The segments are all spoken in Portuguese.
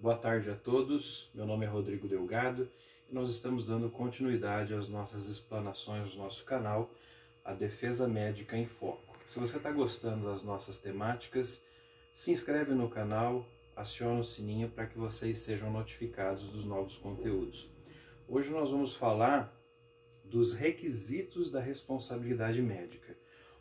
Boa tarde a todos, meu nome é Rodrigo Delgado e nós estamos dando continuidade às nossas explanações do nosso canal, a Defesa Médica em Foco. Se você está gostando das nossas temáticas, se inscreve no canal, aciona o sininho para que vocês sejam notificados dos novos conteúdos. Hoje nós vamos falar dos requisitos da responsabilidade médica.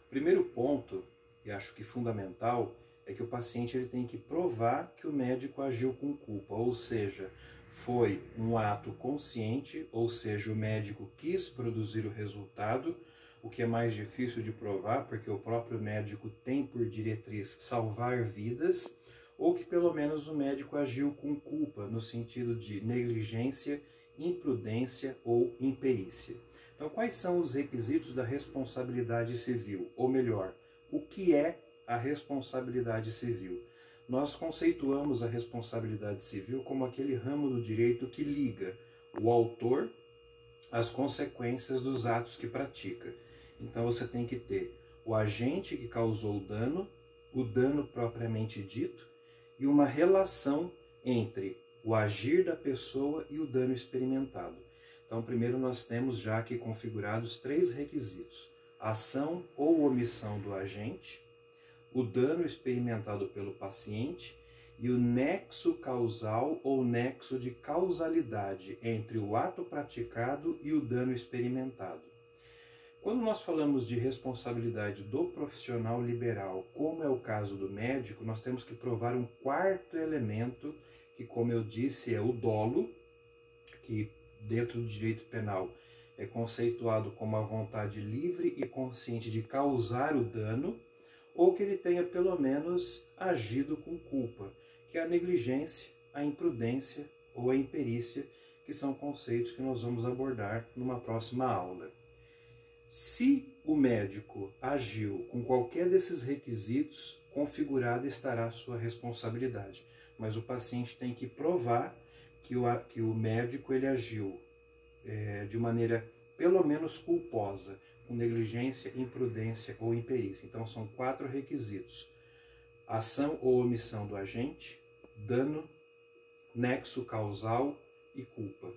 O primeiro ponto, e acho que fundamental, é que o paciente ele tem que provar que o médico agiu com culpa, ou seja, foi um ato consciente, ou seja, o médico quis produzir o resultado, o que é mais difícil de provar, porque o próprio médico tem por diretriz salvar vidas, ou que pelo menos o médico agiu com culpa, no sentido de negligência, imprudência ou imperícia. Então, quais são os requisitos da responsabilidade civil? Ou melhor, o que é a responsabilidade civil? Nós conceituamos a responsabilidade civil como aquele ramo do direito que liga o autor às consequências dos atos que pratica. Então você tem que ter o agente que causou o dano propriamente dito, e uma relação entre o agir da pessoa e o dano experimentado. Então, primeiro nós temos já aqui configurados 3 requisitos: ação ou omissão do agente, o dano experimentado pelo paciente e o nexo causal ou nexo de causalidade entre o ato praticado e o dano experimentado. Quando nós falamos de responsabilidade do profissional liberal, como é o caso do médico, nós temos que provar um 4º elemento, que, como eu disse, é o dolo, que dentro do direito penal é conceituado como a vontade livre e consciente de causar o dano, ou que ele tenha pelo menos agido com culpa, que é a negligência, a imprudência ou a imperícia, que são conceitos que nós vamos abordar numa próxima aula. Se o médico agiu com qualquer desses requisitos, configurada estará a sua responsabilidade, mas o paciente tem que provar que o médico ele agiu de maneira pelo menos culposa, com negligência, imprudência ou imperícia. Então são 4 requisitos: ação ou omissão do agente, dano, nexo causal e culpa.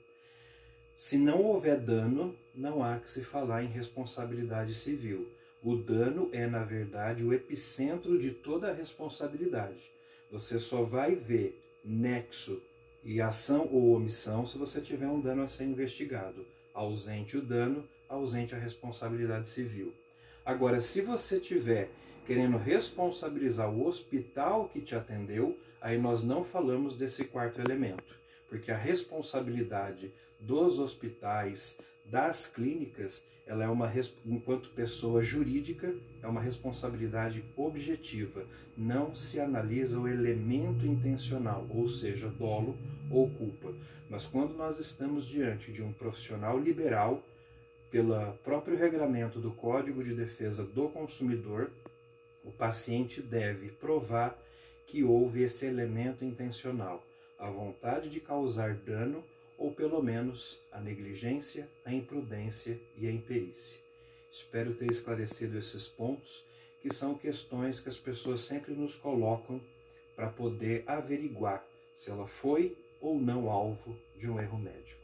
Se não houver dano, não há que se falar em responsabilidade civil. O dano é, na verdade, o epicentro de toda a responsabilidade. Você só vai ver nexo e ação ou omissão se você tiver um dano a ser investigado. Ausente o dano, ausente a responsabilidade civil. Agora, se você tiver querendo responsabilizar o hospital que te atendeu, aí nós não falamos desse 4º elemento, porque a responsabilidade dos hospitais, das clínicas, ela é enquanto pessoa jurídica, é uma responsabilidade objetiva. Não se analisa o elemento intencional, ou seja, dolo ou culpa. Mas quando nós estamos diante de um profissional liberal, pelo próprio regramento do Código de Defesa do Consumidor, o paciente deve provar que houve esse elemento intencional, a vontade de causar dano ou pelo menos a negligência, a imprudência e a imperícia. Espero ter esclarecido esses pontos, que são questões que as pessoas sempre nos colocam para poder averiguar se ela foi ou não alvo de um erro médico.